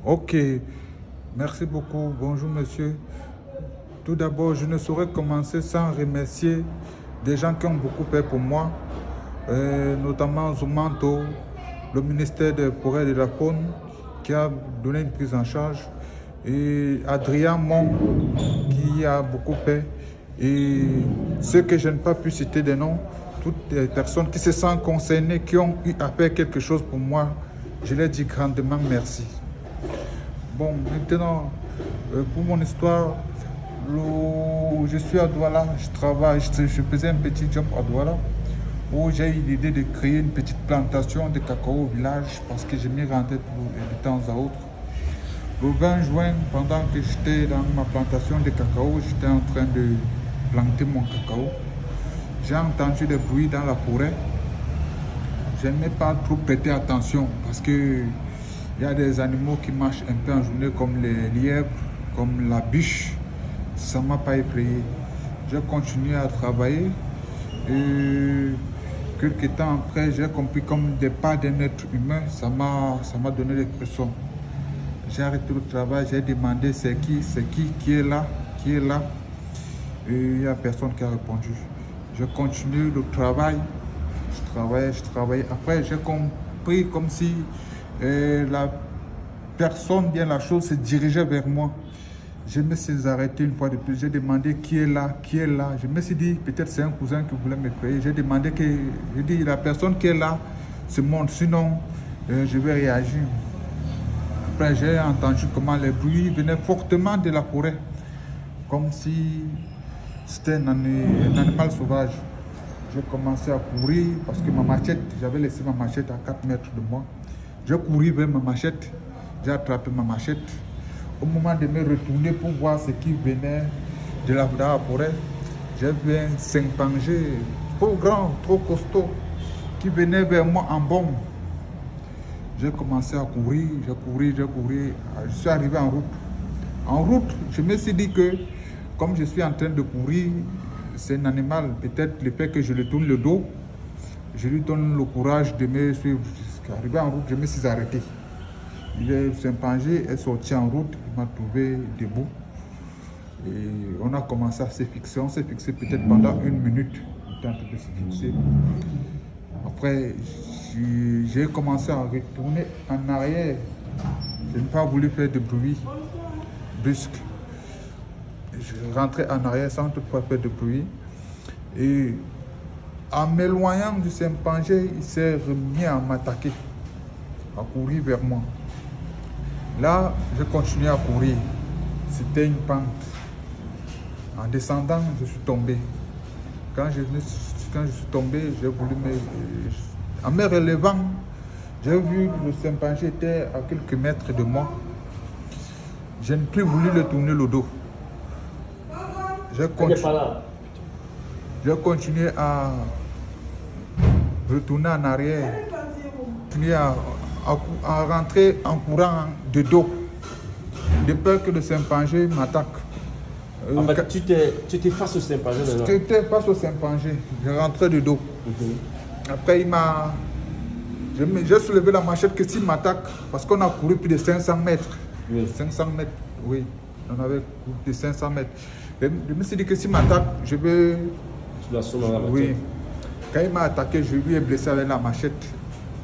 Ok, merci beaucoup. Bonjour monsieur. Tout d'abord, je ne saurais commencer sans remercier des gens qui ont beaucoup fait pour moi, notamment Zumanto, le ministère des Forêts et de la Faune, qui a donné une prise en charge, et Adrien Mon, qui a beaucoup fait, et ceux que je n'ai pas pu citer des noms, toutes les personnes qui se sentent concernées, qui ont eu à faire quelque chose pour moi, je leur dis grandement merci. Bon, maintenant, pour mon histoire, je suis à Douala, je travaille, je faisais un petit job à Douala où j'ai eu l'idée de créer une petite plantation de cacao au village parce que je m'y rendais de temps à autre. Le 20 juin, pendant que j'étais dans ma plantation de cacao, j'étais en train de planter mon cacao. J'ai entendu des bruits dans la forêt. Je n'aimais pas trop prêter attention parce que il y a des animaux qui marchent un peu en journée comme les lièvres, comme la biche. Ça ne m'a pas effrayé. J'ai continué à travailler et quelques temps après, j'ai compris comme des pas d'un être humain. Ça m'a donné des frissons. J'ai arrêté le travail, j'ai demandé c'est qui est là, qui est là. Et il n'y a personne qui a répondu. J'ai continué le travail. Je travaillais. Après, j'ai compris comme si la personne, bien la chose, se dirigeait vers moi. Je me suis arrêté une fois de plus. J'ai demandé qui est là, qui est là. Je me suis dit, peut-être c'est un cousin qui voulait me payer. J'ai demandé j'ai dit, la personne qui est là se montre, sinon je vais réagir. Après, j'ai entendu comment les bruits venaient fortement de la forêt, comme si c'était un animal sauvage. J'ai commencé à courir parce que ma machette, j'avais laissé ma machette à 4 mètres de moi. J'ai couru vers ma machette, j'ai attrapé ma machette. Au moment de me retourner pour voir ce qui venait de la forêt, j'ai vu un chimpanzé trop grand, trop costaud, qui venait vers moi en bombe. J'ai commencé à courir, j'ai couru. Je suis arrivé en route. En route, je me suis dit que, comme je suis en train de courir, c'est un animal, peut-être le fait que je lui tourne le dos, je lui donne le courage de me suivre. Arrivé en route, je me suis arrêté. Le chimpanzé est sorti en route, il m'a trouvé debout. Et on a commencé à se fixer. On s'est fixé peut-être pendant 1 minute. On était en train de se fixer. Après, j'ai commencé à retourner en arrière. Je n'ai pas voulu faire de bruit brusque. Je rentrais en arrière sans toutefois faire de bruit. Et en m'éloignant du chimpanzé, il s'est remis à m'attaquer, à courir vers moi. Là, je continuais à courir. C'était une pente. En descendant, je suis tombé. Quand je suis tombé, j'ai voulu en me relevant, j'ai vu le chimpanzé était à quelques mètres de moi. Je n'ai plus voulu le tourner le dos. J'ai continué à retourner en arrière, puis à rentrer en courant de dos, de peur que le chimpanzé m'attaque. En fait, tu étais face au chimpanzé maintenant. J'étais face au chimpanzé, je rentrais de dos. Après, j'ai soulevé la machette que s'il m'attaque, parce qu'on a couru plus de 500 mètres. Oui. 500 mètres, oui. On avait couru de 500 mètres. Je me suis dit que s'il m'attaque, je vais... Tu l'as sonné dans la machette. Oui. Quand il m'a attaqué, je lui ai blessé avec la machette.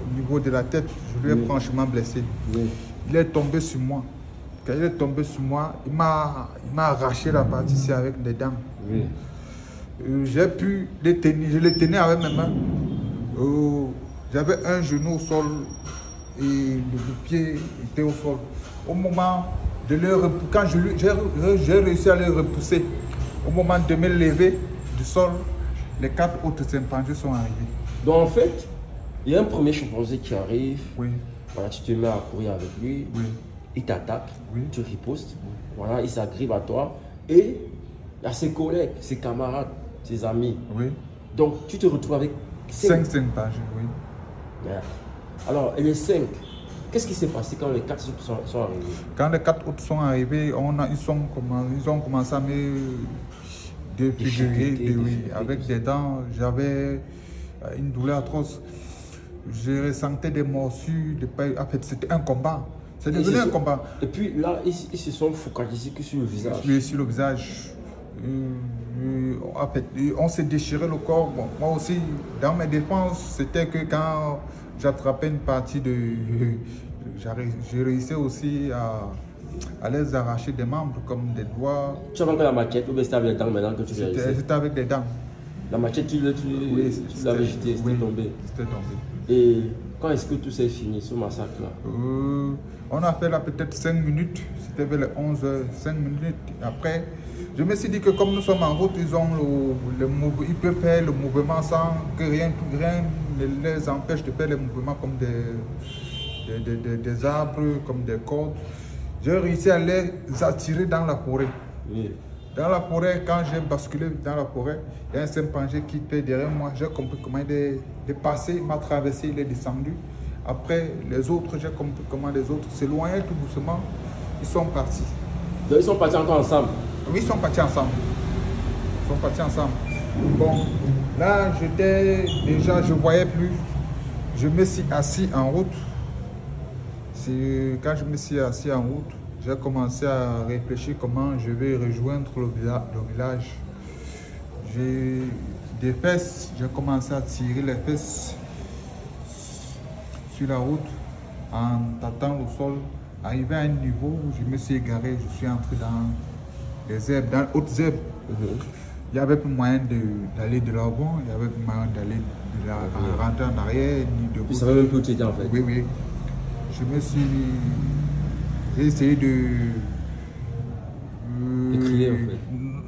Au niveau de la tête, je lui ai franchement blessé. Oui. Il est tombé sur moi. Quand il est tombé sur moi, il m'a arraché la partie ici avec des dents. Oui. J'ai pu les tenir, je les tenais avec mes mains. J'avais un genou au sol et le pied était au sol. Au moment de quand j'ai réussi à les repousser, au moment de me lever du sol, les 4 autres chimpanzés sont arrivés. Donc en fait, il y a un premier chimpanzé qui arrive. Oui. Voilà, tu te mets à courir avec lui. Oui. Il t'attaque, oui. Tu ripostes. Oui. Voilà, il s'agrippe à toi. Et il y a ses collègues, ses camarades, ses amis. Oui. Donc tu te retrouves avec 5 chimpanzés, oui. Bien. Alors, et les 5, qu'est-ce qui s'est passé quand les 4 autres sont arrivés? Quand les 4 autres sont arrivés, ils ont commencé à me défigurer, oui, avec des dents. J'avais une douleur atroce. Je ressentais des morsures. En fait, c'était un combat. C'est devenu un combat. Et puis là, ils se sont focalisés que sur le visage. Oui, sur le visage. En fait, on s'est déchiré le corps. Bon, moi aussi, dans mes défenses, c'était que quand j'attrapais une partie de... J'ai réussi aussi à les arracher des membres comme des doigts. Tu avais encore la machette ou bien c'était avec les dents maintenant que tu l'as laissé? C'était avec des dents. La machette, tu l'avais jetée, c'était tombé. C'était tombé. Et quand est-ce que tout s'est fini, ce massacre-là? On a fait là peut-être 5 minutes. C'était vers les 11 h 5 minutes. Après, je me suis dit que comme nous sommes en route, ils peuvent faire le mouvement sans que rien ne les empêche de faire les mouvements comme des arbres, comme des cordes. J'ai réussi à les attirer dans la forêt. Oui. Dans la forêt, quand j'ai basculé dans la forêt, il y a un chimpanzé qui était derrière moi. J'ai compris comment il est passé, il m'a traversé, il est descendu. Après, les autres, j'ai compris comment les autres s'éloignaient tout doucement. Ils sont partis. Donc, ils sont partis encore ensemble? Oui, ils sont partis ensemble. Ils sont partis ensemble. Bon, là, je ne voyais plus. Je me suis assis en route. Quand je me suis assis en route, j'ai commencé à réfléchir comment je vais rejoindre le village. J'ai des fesses, j'ai commencé à tirer les fesses sur la route en tâtant le sol. Arrivé à un niveau où je me suis égaré, je suis entré dans les herbes, dans les hautes herbes. Il n'y avait plus moyen d'aller de l'avant, il n'y avait plus moyen d'aller rentrer en arrière, ni de gauche. Tu savais même plus où tu étais en fait? Oui, oui. J'ai essayé de crier en fait.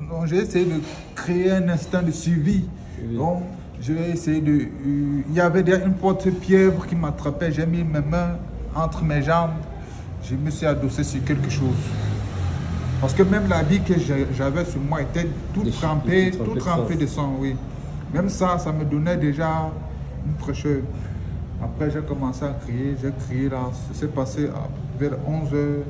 Non, j'ai essayé de créer un instinct de survie. Oui. Donc, j'ai essayé de... il y avait une porte-pieuvre qui m'attrapait. J'ai mis mes mains entre mes jambes. Je me suis adossé sur quelque chose. Parce que même l'habit que j'avais sur moi était tout trempé de sang, oui. Même ça me donnait déjà une fraîcheur. Après, j'ai commencé à crier, j'ai crié là, ça s'est passé vers 11 h.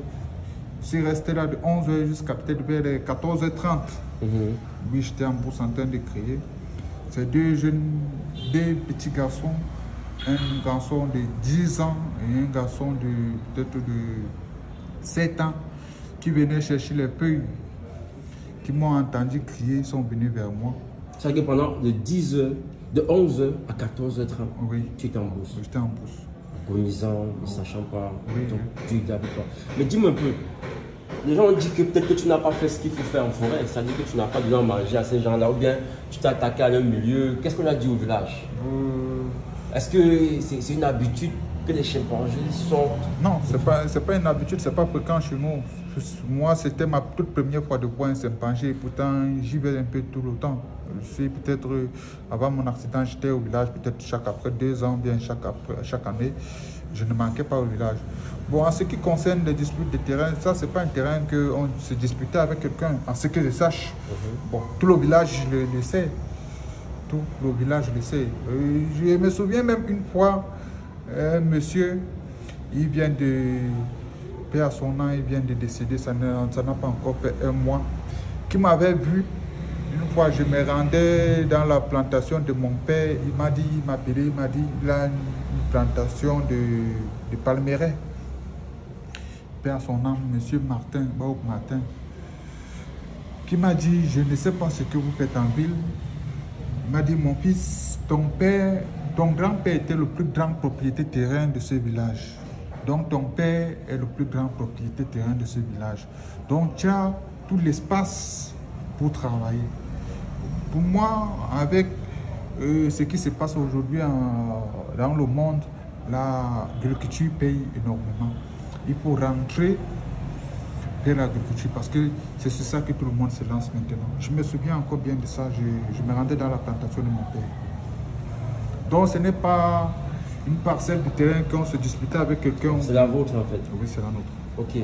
Je suis resté là de 11 h jusqu'à peut-être vers 14 h 30. Oui, j'étais en bourse en train de crier. C'est deux petits garçons, un garçon de 10 ans et un garçon peut-être de 7 ans, qui venaient chercher les feuilles, qui m'ont entendu crier, ils sont venus vers moi. C'est-à-dire que pendant de 10 h, de 11 h à 14 h 30, oui, tu étais en bourse. J'étais en bourse. Agonisant, ne sachant pas, oui, donc tu étais avec toi. Mais dis-moi un peu, les gens ont dit que peut-être que tu n'as pas fait ce qu'il faut faire en forêt, c'est-à-dire que tu n'as pas besoin de manger à ces gens-là, ou bien tu t'es attaqué à leur milieu. Qu'est-ce qu'on a dit au village? Est-ce que c'est une habitude que les chimpanzés sont... Non, c'est pas une habitude, c'est pas fréquent chez nous. Moi, c'était ma toute première fois de voir un chimpanzé, pourtant j'y vais un peu tout le temps. Je suis peut-être, avant mon accident, j'étais au village peut-être après 2 ans, bien chaque année. Je ne manquais pas au village. Bon, en ce qui concerne les disputes de terrain, ça, c'est pas un terrain qu'on se disputait avec quelqu'un, en ce que je sache. Bon, tout le village le sait. Tout le village le sait. Je me souviens même une fois, un monsieur, il vient de perdre son an, il vient de décéder, ça n'a pas encore fait 1 mois, qui m'avait vu. Une fois, je me rendais dans la plantation de mon père. Il m'a appelé, il m'a dit, il a une plantation de palmeraie. Père son nom, monsieur Martin, Baouk Martin, qui m'a dit, je ne sais pas ce que vous faites en ville. Il m'a dit, mon fils, ton grand-père était le plus grand propriétaire terrain de ce village. Donc, ton père est le plus grand propriétaire terrain de ce village. Donc, tu as tout l'espace pour travailler. Pour moi, avec ce qui se passe aujourd'hui dans le monde, l'agriculture paye énormément. Il faut rentrer vers l'agriculture parce que c'est sur ça que tout le monde se lance maintenant. Je me souviens encore bien de ça, je me rendais dans la plantation de mon père. Donc ce n'est pas une parcelle de terrain qu'on se disputait avec quelqu'un. C'est la vôtre en fait. Oui, c'est la nôtre. Ok.